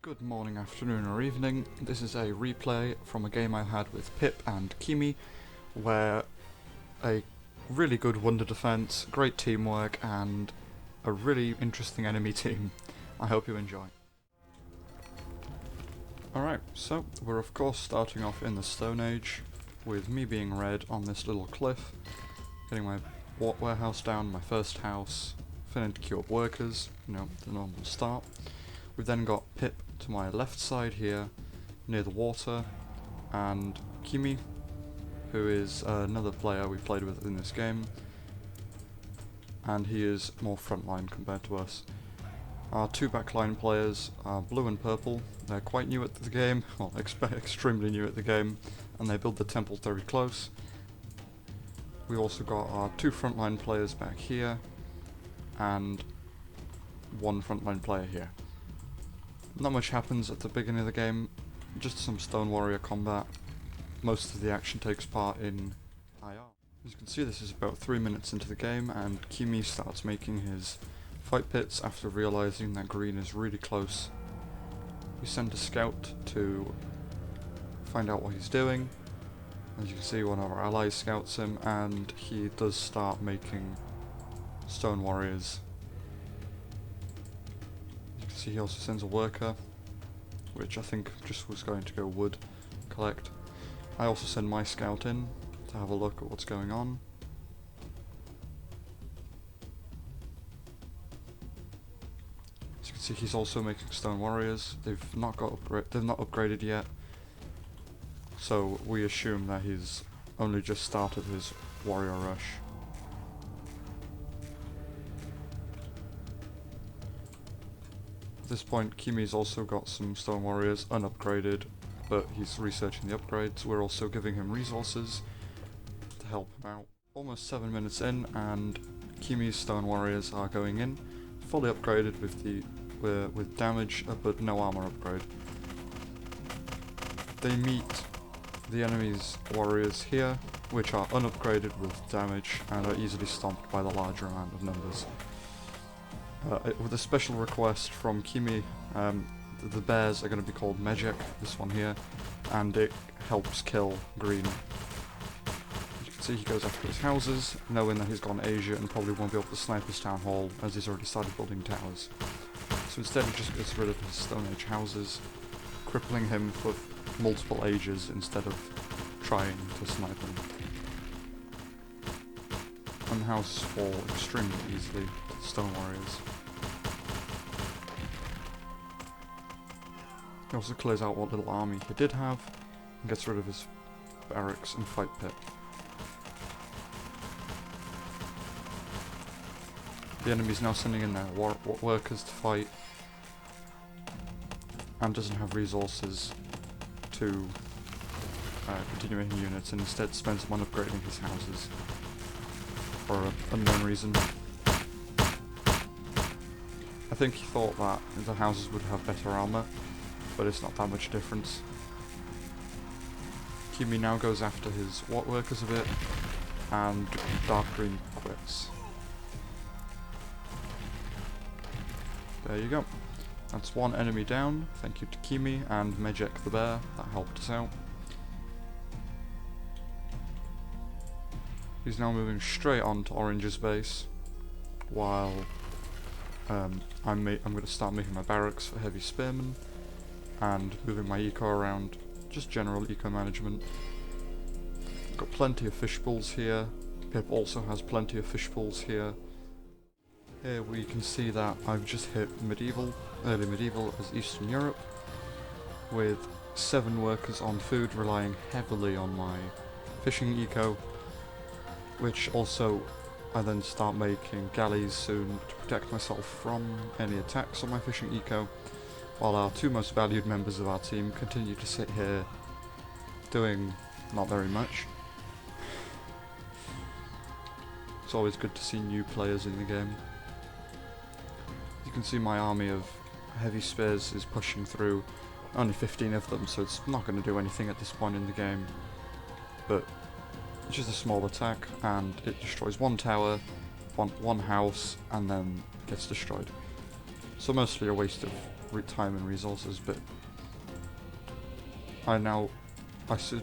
Good morning, afternoon or evening. This is a replay from a game I had with Pip and Kimi, where a really good wonder defense, great teamwork and a really interesting enemy team. I hope you enjoy. Alright, so we're of course starting off in the Stone Age, with me being red on this little cliff, getting my warehouse down, my first house, finishing to queue up workers, you know, the normal start. We've then got Pip to my left side here, near the water, and Kimi, who is another player we played with in this game, and he is more frontline compared to us. Our two backline players are blue and purple. They're quite new at the game, well, extremely new at the game, and they build the temples very close. We also got our two frontline players back here, and one frontline player here. Not much happens at the beginning of the game, just some Stone Warrior combat. Most of the action takes part in IR. As you can see, this is about 3 minutes into the game, and Kimi starts making his fight pits after realizing that green is really close. We send a scout to find out what he's doing. As you can see, one of our allies scouts him, and he does start making Stone Warriors. See, he also sends a worker, which I think just was going to go wood collect. I also send my scout in to have a look at what's going on. As you can see, he's also making Stone Warriors. They've not upgraded yet, so we assume that he's only just started his warrior rush. At this point, Kimi's also got some Stone Warriors unupgraded, but he's researching the upgrades. We're also giving him resources to help him out. Almost 7 minutes in, and Kimi's Stone Warriors are going in, fully upgraded with damage, but no armor upgrade. They meet the enemy's warriors here, which are unupgraded with damage and are easily stomped by the larger amount of numbers. With a special request from Kimi, the bears are going to be called Mejek, this one here, and it helps kill green. You can see he goes after his houses, knowing that he's gone Asia and probably won't be able to snipe his town hall as he's already started building towers. So instead he just gets rid of his Stone Age houses, crippling him for multiple ages instead of trying to snipe him. And houses fall extremely easily to the Stone Warriors. He also clears out what little army he did have, and gets rid of his barracks and fight pit. The enemy's now sending in their workers to fight, and doesn't have resources to continue making units, and instead spends them on upgrading his houses for an unknown reason. I think he thought that the houses would have better armor, but it's not that much difference. Kimi now goes after his workers a bit, and dark green quits. There you go. That's one enemy down. Thank you to Kimi and Mejek the bear, that helped us out. He's now moving straight on to Orange's base, while I'm going to start making my barracks for heavy spearmen, and moving my eco around, just general eco management. Got plenty of fish pools here. Pip also has plenty of fish pools here. Here we can see that I've just hit early medieval as Eastern Europe, with 7 workers on food, relying heavily on my fishing eco, which also I then start making galleys soon to protect myself from any attacks on my fishing eco, while our two most valued members of our team continue to sit here doing not very much. It's always good to see new players in the game. You can see my army of heavy spears is pushing through, only 15 of them, so it's not going to do anything at this point in the game, but it's just a small attack, and it destroys one tower, one house, and then gets destroyed. So mostly a waste of time and resources, but I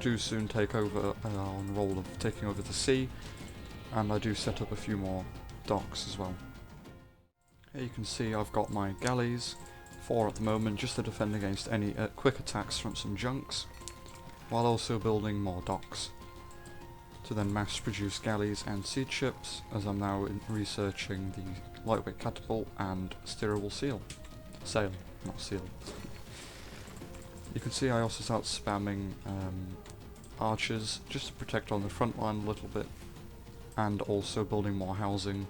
do soon take over on the role of taking over the sea, and I do set up a few more docks as well. Here you can see I've got my galleys, 4 at the moment, just to defend against any quick attacks from some junks, while also building more docks to then mass produce galleys and siege ships, as I'm now researching the lightweight catapult and steerable sail, not seal. You can see I also start spamming archers just to protect on the front line a little bit, and also building more housing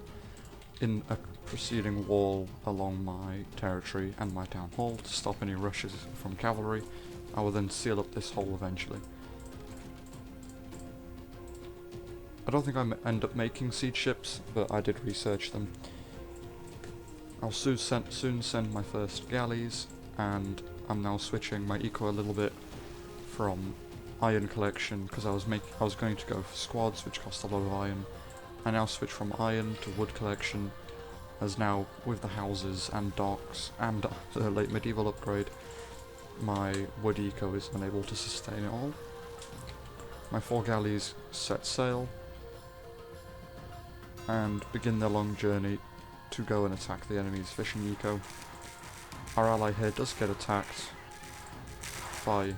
in a preceding wall along my territory and my town hall to stop any rushes from cavalry. I will then seal up this hole eventually. I don't think I end up making siege ships, but I did research them. I'll soon send my first galleys, and I'm now switching my eco a little bit from iron collection, because I was going to go for squads, which cost a lot of iron. I now switch from iron to wood collection, as now with the houses and docks and the late medieval upgrade, my wood eco is unable to sustain it all. My 4 galleys set sail and begin their long journey to go and attack the enemy's fishing eco. Our ally here does get attacked by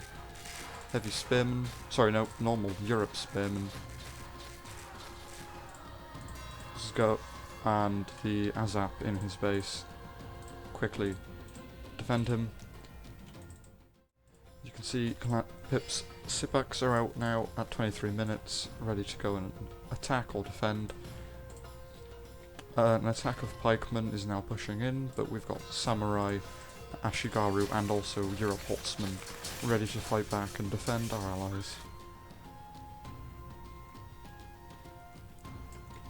heavy spearmen, normal Europe spearmen. Let's go, and the Azap in his base quickly defend him. You can see Pip's Sipaks are out now at 23 minutes, ready to go and attack or defend. An attack of pikemen is now pushing in, but we've got Samurai, Ashigaru and also Europe Horsemen ready to fight back and defend our allies.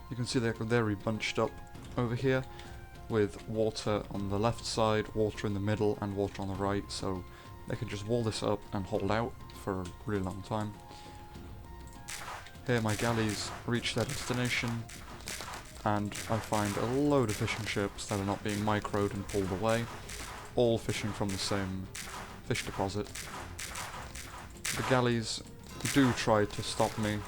You can see they're very bunched up over here, with water on the left side, water in the middle and water on the right, so they can just wall this up and hold out for a really long time. Here my galleys reach their destination, and I find a load of fishing ships that are not being microed and pulled away, all fishing from the same fish deposit. The galleys do try to stop me,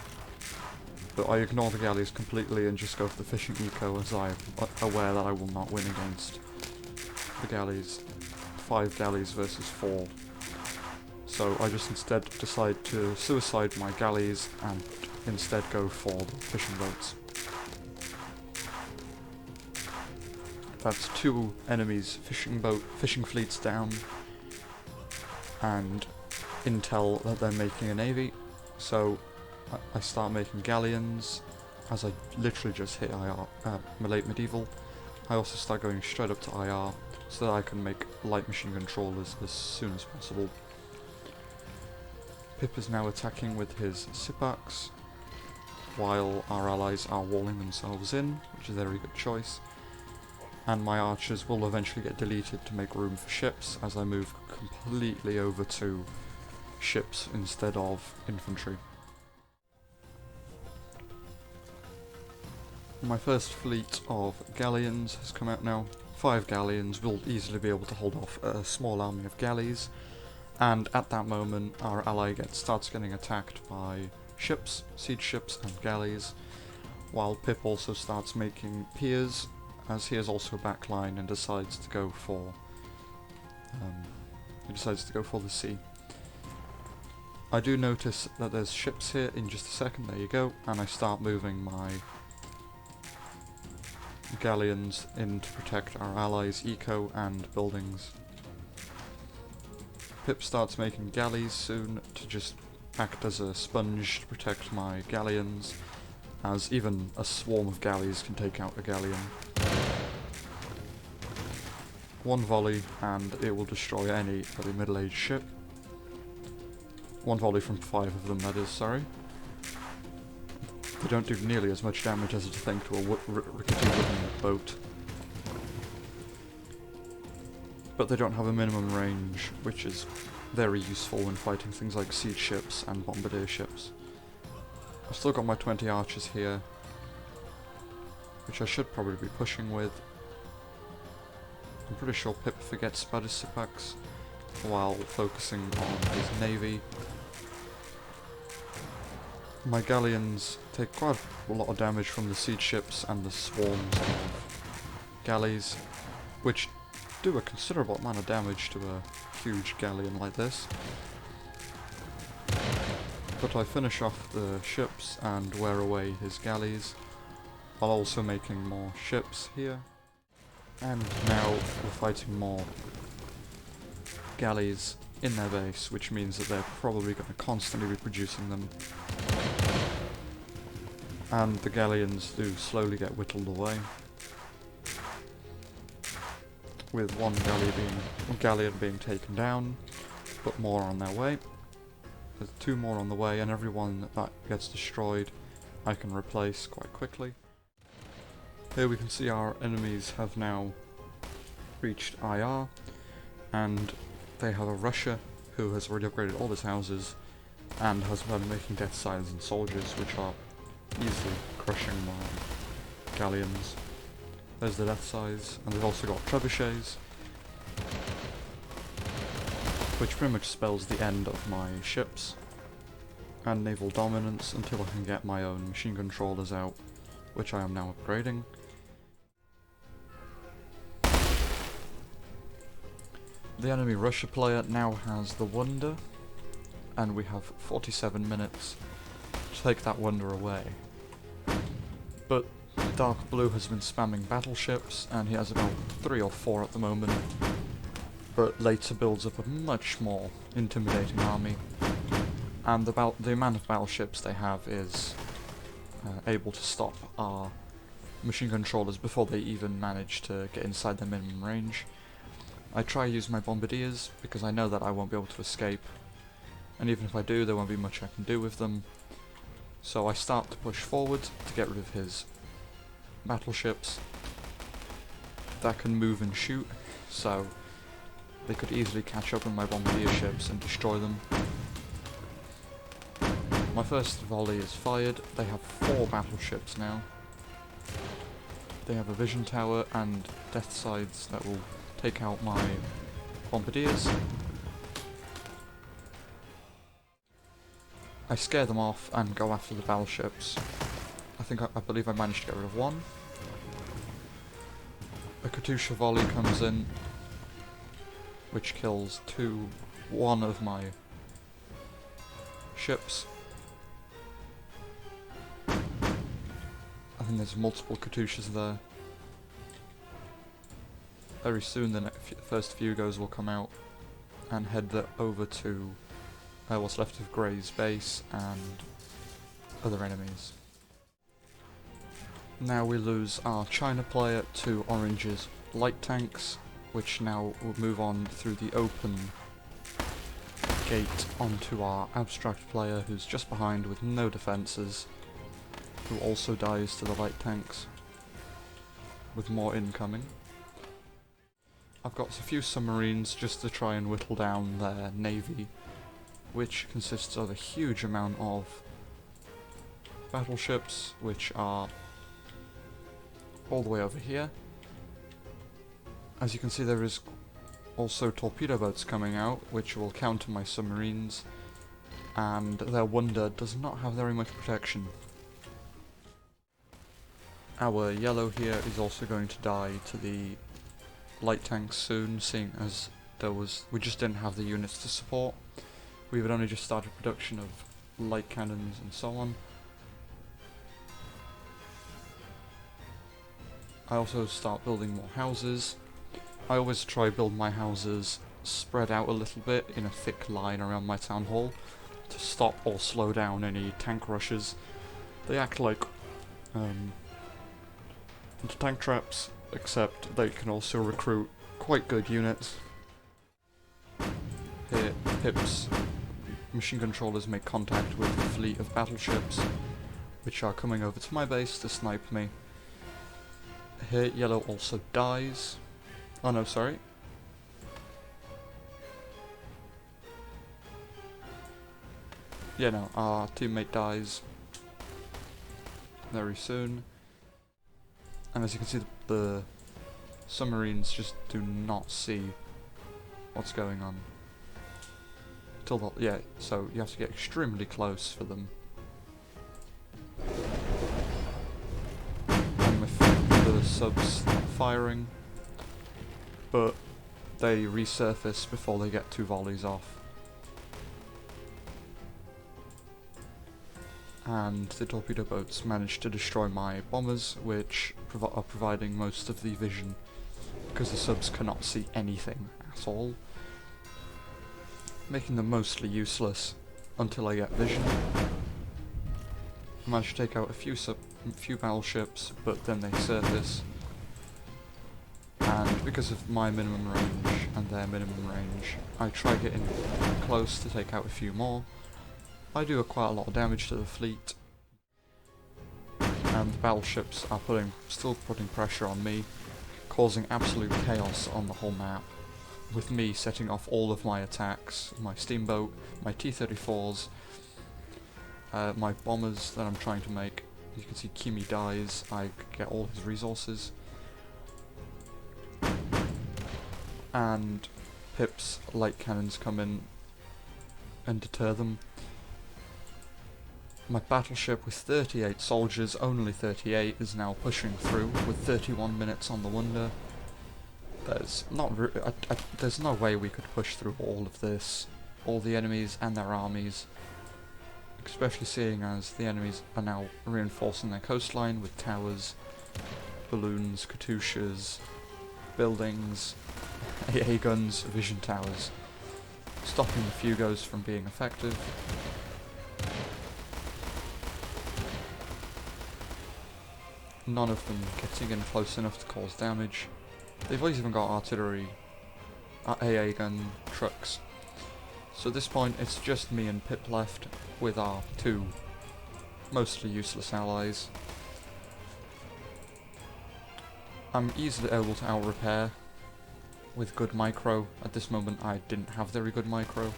but I ignore the galleys completely and just go for the fishing eco, as I am aware that I will not win against the galleys. 5 galleys versus 4. So I just instead decide to suicide my galleys and instead go for the fishing boats. That's 2 enemies fishing fleets down, and intel that they're making a navy, so I start making galleons, as I literally just hit IR, late medieval. I also start going straight up to IR, so that I can make light machine gun trawlers as soon as possible. Pip is now attacking with his Sipaks, while our allies are walling themselves in, which is a very good choice. And my archers will eventually get deleted to make room for ships, as I move completely over to ships instead of infantry. My first fleet of galleons has come out now. 5 galleons will easily be able to hold off a small army of galleys, and at that moment our ally starts getting attacked by ships, siege ships and galleys, while Pip also starts making piers, as he is also a backline and decides to go for the sea. I do notice that there's ships here in just a second, there you go, and I start moving my galleons in to protect our allies' eco and buildings. Pip starts making galleys soon to just act as a sponge to protect my galleons, as even a swarm of galleys can take out a galleon. 1 volley and it will destroy any bloody middle-aged ship. 1 volley from 5 of them, that is, sorry. They don't do nearly as much damage as you'd think to a rickety wooden boat. But they don't have a minimum range, which is very useful when fighting things like siege ships and bombardier ships. I've still got my 20 archers here, which I should probably be pushing with. I'm pretty sure Pip forgets about his sipax while focusing on his navy. My galleons take quite a lot of damage from the siege ships and the swarms of galleys, which do a considerable amount of damage to a huge galleon like this. But I finish off the ships and wear away his galleys, while also making more ships here. And now we're fighting more galleys in their base, which means that they're probably going to constantly be producing them. And the galleons do slowly get whittled away, with one galleon being taken down, but more on their way. There's 2 more on the way, and every one that gets destroyed I can replace quite quickly. Here we can see our enemies have now reached IR, and they have a Russia who has already upgraded all his houses and has been making death signs and soldiers, which are easily crushing my galleons. There's the death size, and they've also got trebuchets, which pretty much spells the end of my ships, and naval dominance until I can get my own machine controllers out, which I am now upgrading. The enemy Russia player now has the Wonder, and we have 47 minutes to take that Wonder away. But Dark Blue has been spamming battleships, and he has about 3 or 4 at the moment, but later builds up a much more intimidating army, and the amount of battleships they have is able to stop our machine controllers before they even manage to get inside their minimum range. I try to use my bombardiers because I know that I won't be able to escape, and even if I do, there won't be much I can do with them. So I start to push forward to get rid of his battleships that can move and shoot, so they could easily catch up with my bombardier ships and destroy them. My first volley is fired. They have 4 battleships now. They have a vision tower and death sides that will take out my bombardiers. I scare them off and go after the battleships. I believe I managed to get rid of 1. A Katyusha volley comes in, which kills 1 of my ships. I think there's multiple Katyushas there. Very soon the first Fugos will come out and head over to what's left of Grey's base and other enemies. Now we lose our China player to Orange's light tanks, which now will move on through the open gate onto our abstract player, who's just behind with no defences, who also dies to the light tanks, with more incoming. I've got a few submarines just to try and whittle down their navy, which consists of a huge amount of battleships, which are all the way over here. As you can see, there is also torpedo boats coming out, which will counter my submarines, and their Wonder does not have very much protection. Our yellow here is also going to die to the light tanks soon, seeing as we just didn't have the units to support. We had only just started production of light cannons and so on. I also start building more houses. I always try build my houses spread out a little bit in a thick line around my town hall to stop or slow down any tank rushes. They act like anti-tank traps, except they can also recruit quite good units. Here, Pip's machine controllers make contact with a fleet of battleships, which are coming over to my base to snipe me. Here, yellow also dies. Oh no, sorry. Yeah, no, our teammate dies very soon. And as you can see, the submarines just do not see what's going on. Yeah, so you have to get extremely close for them. And if the subs firing, but they resurface before they get 2 volleys off. And the torpedo boats managed to destroy my bombers, which are providing most of the vision, because the subs cannot see anything at all, making them mostly useless until I get vision. I managed to take out a few battleships, but then they surface, and because of my minimum range and their minimum range, I try getting close to take out a few more. I do quite a lot of damage to the fleet, and the battleships are still putting pressure on me, causing absolute chaos on the whole map, with me setting off all of my attacks, my steamboat, my T-34s, my bombers that I'm trying to make. You can see Kimi dies, I get all his resources, and Pip's light cannons come in and deter them. My battleship with 38 soldiers, only 38, is now pushing through with 31 minutes on the wonder. There's no way we could push through all of this, all the enemies and their armies, especially seeing as the enemies are now reinforcing their coastline with towers, balloons, Katyushas, buildings, AA guns, vision towers, stopping the Fugos from being effective. None of them getting in close enough to cause damage. They've even got artillery, AA gun, trucks. So at this point it's just me and Pip left with our 2 mostly useless allies. I'm easily able to out-repair with good micro. At this moment I didn't have very good micro,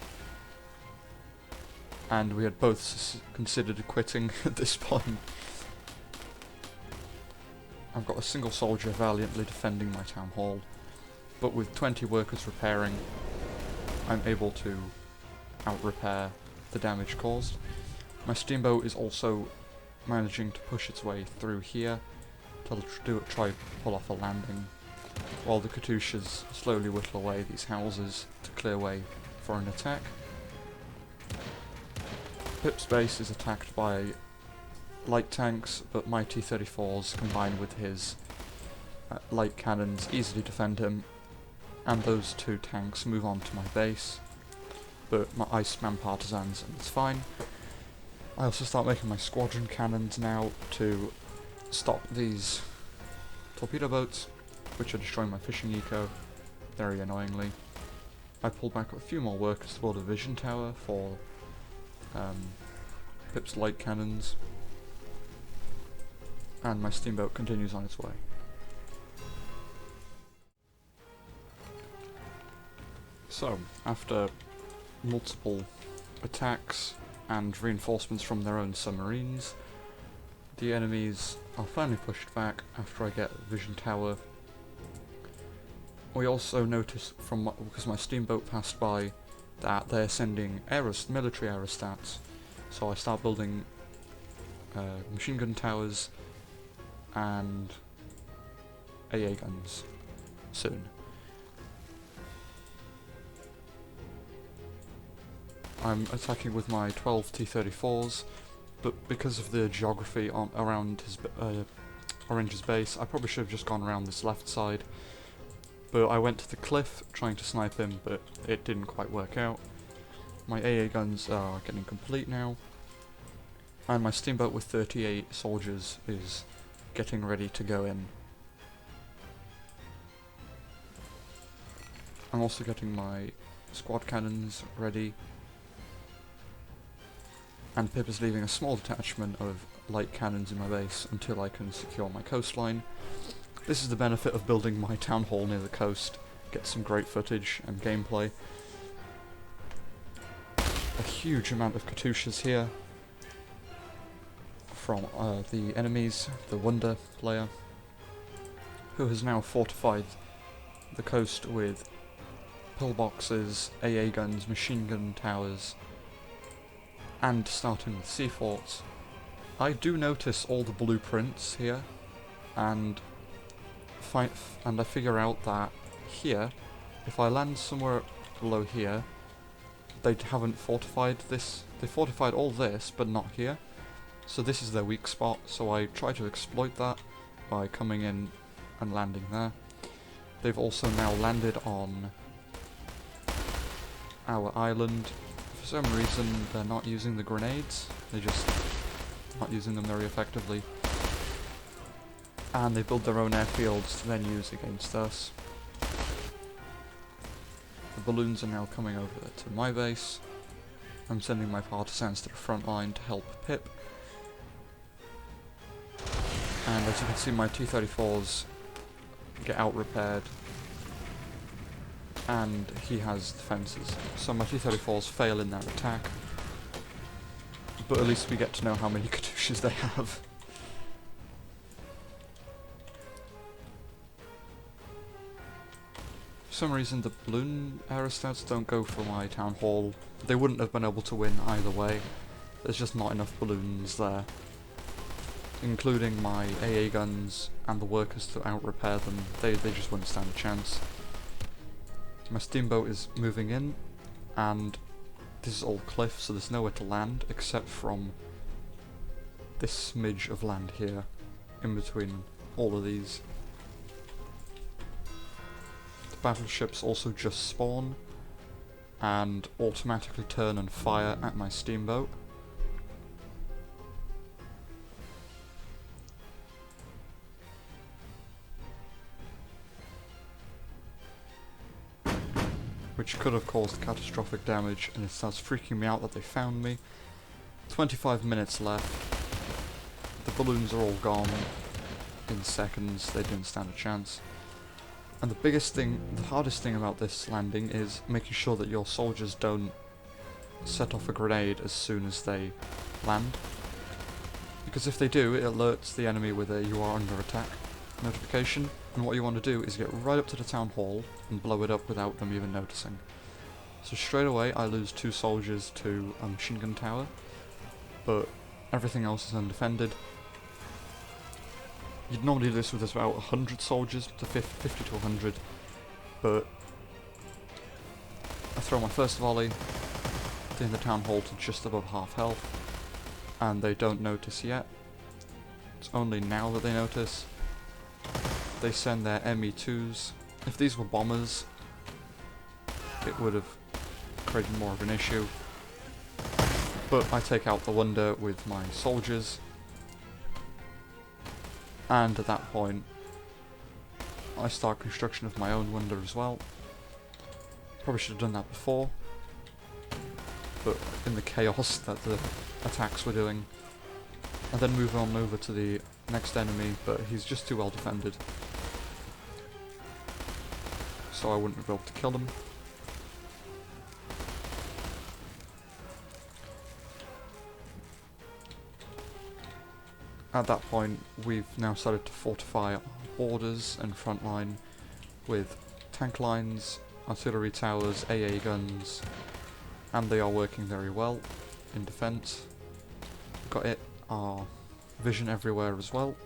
and we had both considered quitting at this point. I've got a single soldier valiantly defending my town hall, but with 20 workers repairing, I'm able to out-repair the damage caused. My steamboat is also managing to push its way through here to try to pull off a landing, while the Katyushas slowly whittle away these houses to clear way for an attack. Pip's base is attacked by light tanks, but my T-34s combined with his light cannons easily defend him, and those 2 tanks move on to my base, but my Iceman partisans, and it's fine. I also start making my squadron cannons now to stop these torpedo boats, which are destroying my fishing eco very annoyingly. I pull back a few more workers to build a vision tower for Pip's light cannons, and my steamboat continues on its way. So, after multiple attacks and reinforcements from their own submarines, the enemies are finally pushed back after I get a vision tower. We also notice, because my steamboat passed by, that they're sending military aerostats, so I start building machine gun towers and AA guns soon. I'm attacking with my 12 T-34s, but because of the geography around Orange's base, I probably should have just gone around this left side. But I went to the cliff trying to snipe him, but it didn't quite work out. My AA guns are getting complete now, and my steamboat with 38 soldiers is getting ready to go in. I'm also getting my squad cannons ready, and Pip is leaving a small detachment of light cannons in my base until I can secure my coastline. This is the benefit of building my town hall near the coast. Get some great footage and gameplay. A huge amount of Katyushas here from the enemies, the Wonder player, who has now fortified the coast with pillboxes, AA guns, machine gun towers, and starting with sea forts. I do notice all the blueprints here, and I figure out that here, if I land somewhere below here, they haven't fortified this. They fortified all this, but not here. So this is their weak spot, so I try to exploit that by coming in and landing there. They've also now landed on our island. For some reason, they're not using the grenades. They're just not using them very effectively. And they build their own airfields to then use against us. The balloons are now coming over to my base. I'm sending my partisans to the front line to help Pip. And as you can see, my T-34s get out repaired. And he has defences. So my T-34s fail in their attack. But at least we get to know how many Katyushas they have. For some reason the balloon aerostats don't go for my town hall. They wouldn't have been able to win either way. There's just not enough balloons there. Including my AA guns and the workers to out-repair them. They just wouldn't stand a chance. My steamboat is moving in, and this is all cliff, so there's nowhere to land except from this smidge of land here, in between all of these. The battleships also just spawn, and automatically turn and fire at my steamboat. Which could have caused catastrophic damage, and it starts freaking me out that they found me. 25 minutes left. The balloons are all gone in seconds. They didn't stand a chance. And the hardest thing about this landing is making sure that your soldiers don't set off a grenade as soon as they land. Because if they do, it alerts the enemy with a "you are under attack" notification, and what you want to do is get right up to the town hall and blow it up without them even noticing. So straight away I lose 2 soldiers to a machine gun tower, but everything else is undefended. You'd normally do this with about 100 soldiers, to 50 to 100, but I throw my first volley in the town hall to just above half health, and they don't notice yet. It's only now that they notice. They send their ME2s. If these were bombers, it would have created more of an issue. But I take out the wonder with my soldiers. And at that point, I start construction of my own wonder as well. Probably should have done that before. But in the chaos that the attacks were doing. And then move on over to the next enemy, but he's just too well defended. So I wouldn't be able to kill him. At that point, we've now started to fortify our borders and front line with tank lines, artillery towers, AA guns, and they are working very well in defence. Got our vision everywhere as well,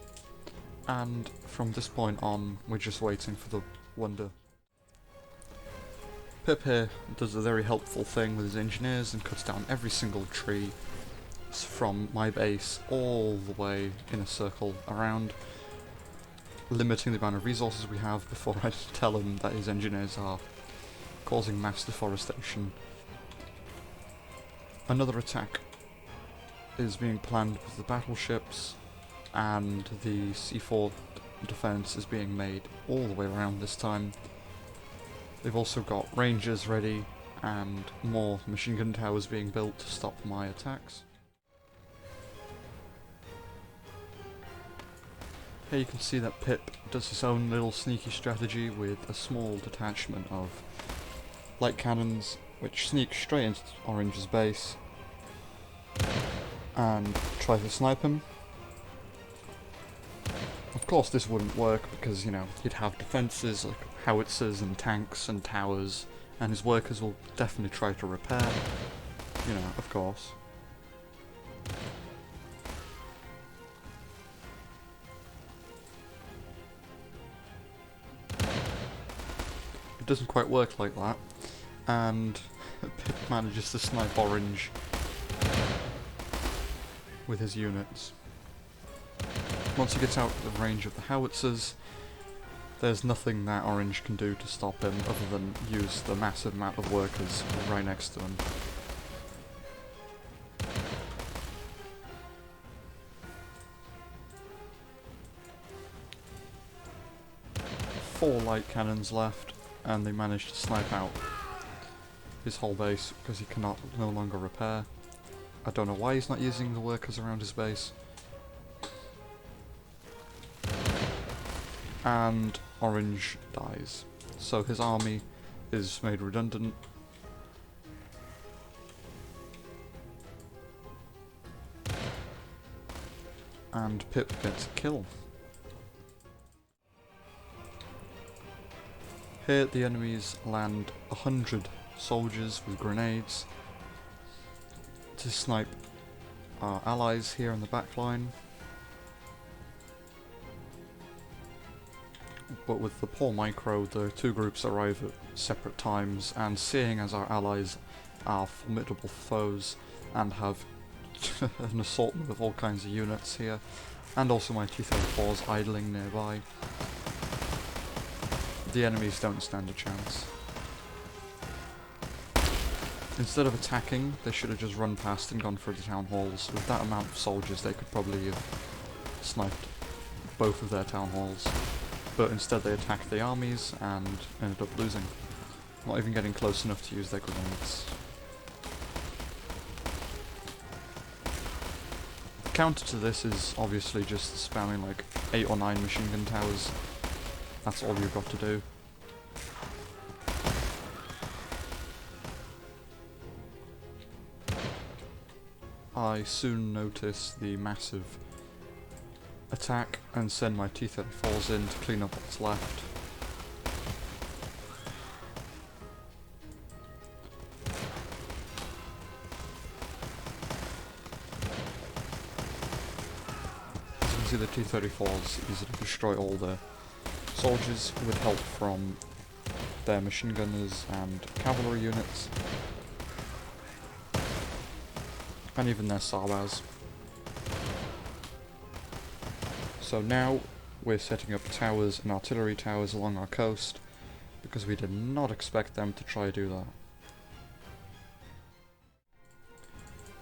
and from this point on, we're just waiting for the wonder. Pip here does a very helpful thing with his engineers and cuts down every single tree from my base all the way in a circle around, limiting the amount of resources we have before I tell him that his engineers are causing mass deforestation. Another attack is being planned with the battleships, and the C4 defense is being made all the way around this time. They've also got rangers ready and more machine gun towers being built to stop my attacks. Here you can see that Pip does his own little sneaky strategy with a small detachment of light cannons which sneak straight into Orange's base and try to snipe him. Of course this wouldn't work because, you know, he'd have defences, like howitzers and tanks and towers, and his workers will definitely try to repair, you know, of course. It doesn't quite work like that, and Pip manages to snipe Orange with his units. Once he gets out of range of the howitzers, there's nothing that Orange can do to stop him other than use the massive amount of workers right next to him. Four light cannons left, and they managed to snipe out his whole base because he cannot no longer repair. I don't know why he's not using the workers around his base. And Orange dies. So his army is made redundant. And Pip gets a kill. Here the enemies land 100 soldiers with grenades to snipe our allies here in the back line. But with the poor micro, the two groups arrive at separate times, and seeing as our allies are formidable foes and have an assortment of all kinds of units here, and also my T-34s idling nearby, the enemies don't stand a chance. Instead of attacking, they should have just run past and gone for the town halls. With that amount of soldiers, they could probably have sniped both of their town halls. But instead they attacked the armies and ended up losing. Not even getting close enough to use their grenades. The counter to this is obviously just spamming like 8 or 9 machine gun towers. That's all you've got to do. I soon notice the massive attack and send my T-34s in to clean up what's left. As you can see, the T-34s easily destroy all the soldiers with help from their machine gunners and cavalry units, and even their Sabas. So now we're setting up towers and artillery towers along our coast, because we did not expect them to try to do that.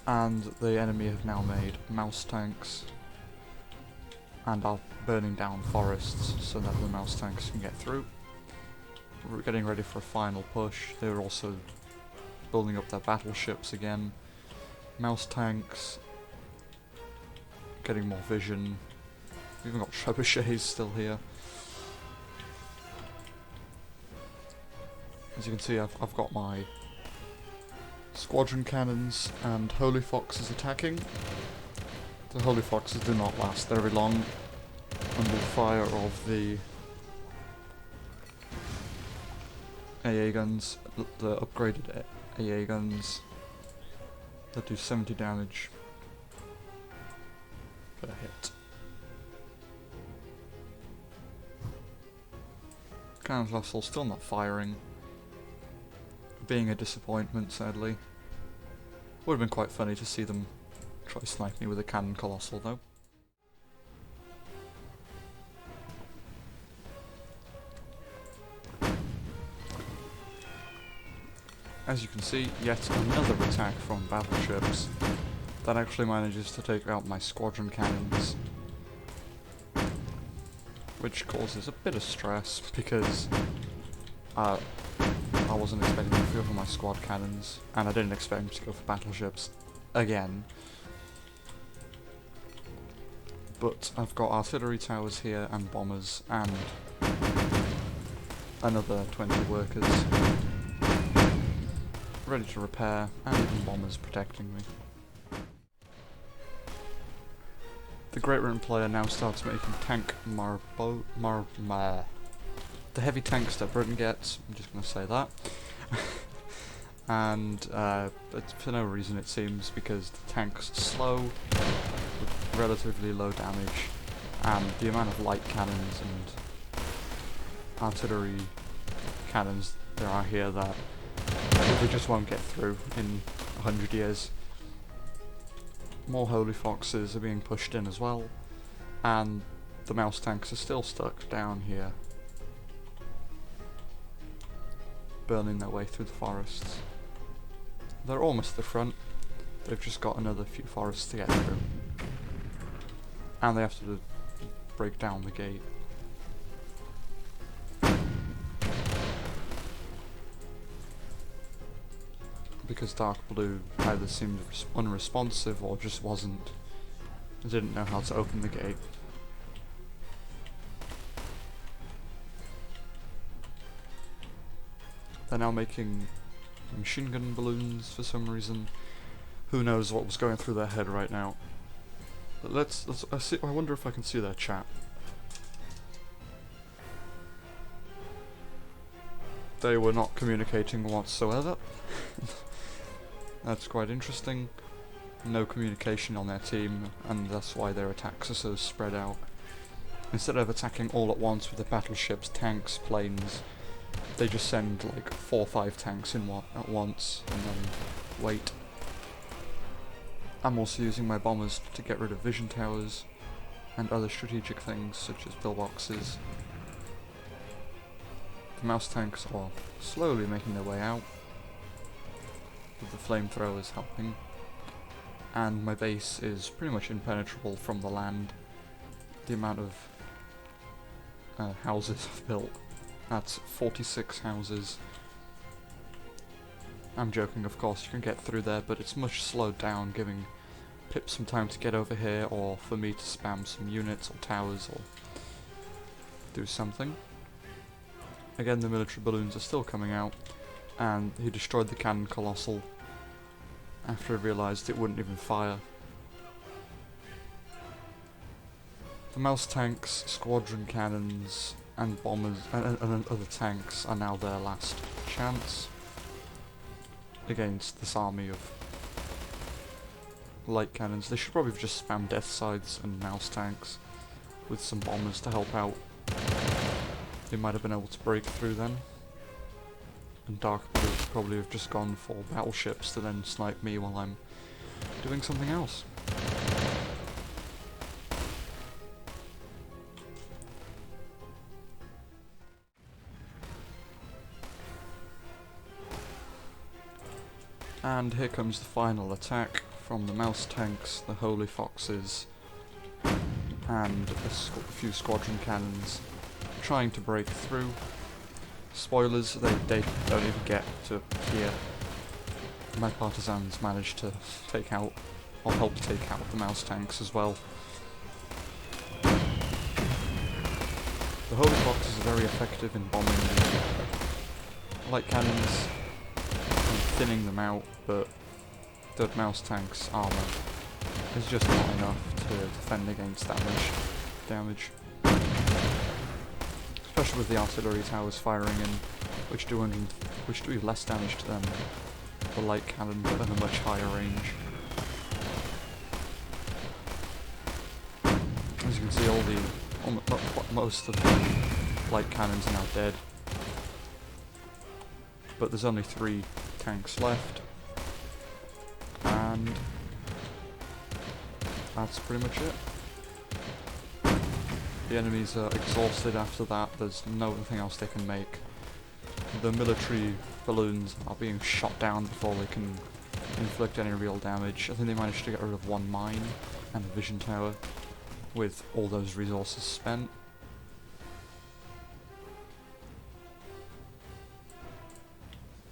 And the enemy have now made mouse tanks and are burning down forests so that the mouse tanks can get through. We're getting ready for a final push. They're also building up their battleships again. Mouse tanks, getting more vision. We've even got trebuchets still here. As you can see, I've got my squadron cannons and Holy Foxes attacking. The Holy Foxes do not last very long under the fire of the AA guns, the upgraded AA guns that do 70 damage per hit. Cannons vessel still not firing, being a disappointment sadly. Would have been quite funny to see them try to snipe me with a cannon colossal though. As you can see, yet another attack from battleships that actually manages to take out my squadron cannons, which causes a bit of stress because I wasn't expecting to go for my squad cannons, and I didn't expect them to go for battleships again. But I've got artillery towers here and bombers and another 20 workers ready to repair, and even bombers protecting me. The Great Britain player now starts making tank the heavy tanks that Britain gets, I'm just going to say that. And it's for no reason it seems, because the tank's slow, with relatively low damage, and the amount of light cannons and artillery cannons there are here that they just won't get through in 100 years. More Holy Foxes are being pushed in as well, and the mouse tanks are still stuck down here, burning their way through the forests. They're almost at the front, they've just got another few forests to get through. And they have to break down the gate. Because Dark Blue either seemed unresponsive or just didn't know how to open the gate. They're now making machine gun balloons for some reason. Who knows what was going through their head right now. But I wonder if I can see their chat. They were not communicating whatsoever. That's quite interesting. No communication on their team, and that's why their attacks are so spread out. Instead of attacking all at once with the battleships, tanks, planes, they just send like 4 or 5 tanks in at once, and then wait. I'm also using my bombers to get rid of vision towers, and other strategic things such as pillboxes. The mouse tanks are slowly making their way out, with the flamethrowers helping, and my base is pretty much impenetrable from the land. The amount of houses I've built, that's 46 houses. I'm joking, of course, you can get through there, but it's much slowed down, giving Pip some time to get over here, or for me to spam some units or towers or do something. Again, the military balloons are still coming out, and he destroyed the cannon colossal after he realised it wouldn't even fire. The mouse tanks, squadron cannons, and bombers and other tanks are now their last chance against this army of light cannons. They should probably have just spammed death sides and mouse tanks with some bombers to help out. They might have been able to break through then. And Dark Blue would probably have just gone for battleships to then snipe me while I'm doing something else. And here comes the final attack from the mouse tanks, the Holy Foxes, and a few squadron cannons trying to break through. Spoilers, they don't even get to here. My partisans managed to take out, or help take out the mouse tanks as well. The Holy Foxes are very effective in bombing the light cannons and thinning them out, but the mouse tank's armour is just not enough to defend against that much damage. Especially with the artillery towers firing in, which do less damage to them, the light cannon, but at a much higher range. As you can see, most of the light cannons are now dead, but there's only 3 tanks left, and that's pretty much it. The enemies are exhausted after that, there's nothing else they can make. The military balloons are being shot down before they can inflict any real damage. I think they managed to get rid of 1 mine and a vision tower with all those resources spent.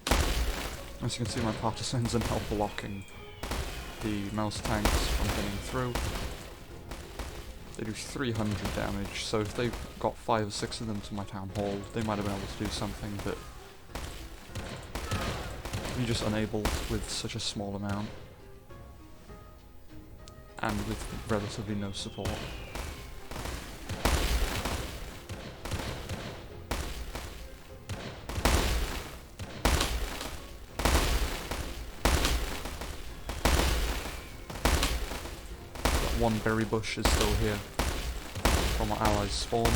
As you can see, my partisans are now blocking the mouse tanks from getting through. They do 300 damage, so if they got 5 or 6 of them to my town hall, they might have been able to do something, but you're just unable with such a small amount, and with relatively no support. one berry bush is still here from our allies' spawn.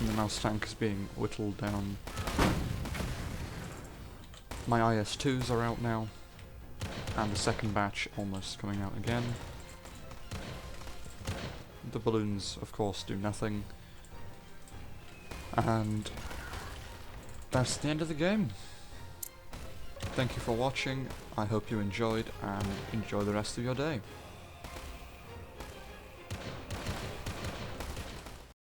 And the mouse tank is being whittled down. My IS-2s are out now, and the second batch almost coming out again. The balloons, of course, do nothing. And that's the end of the game. Thank you for watching, I hope you enjoyed, and enjoy the rest of your day.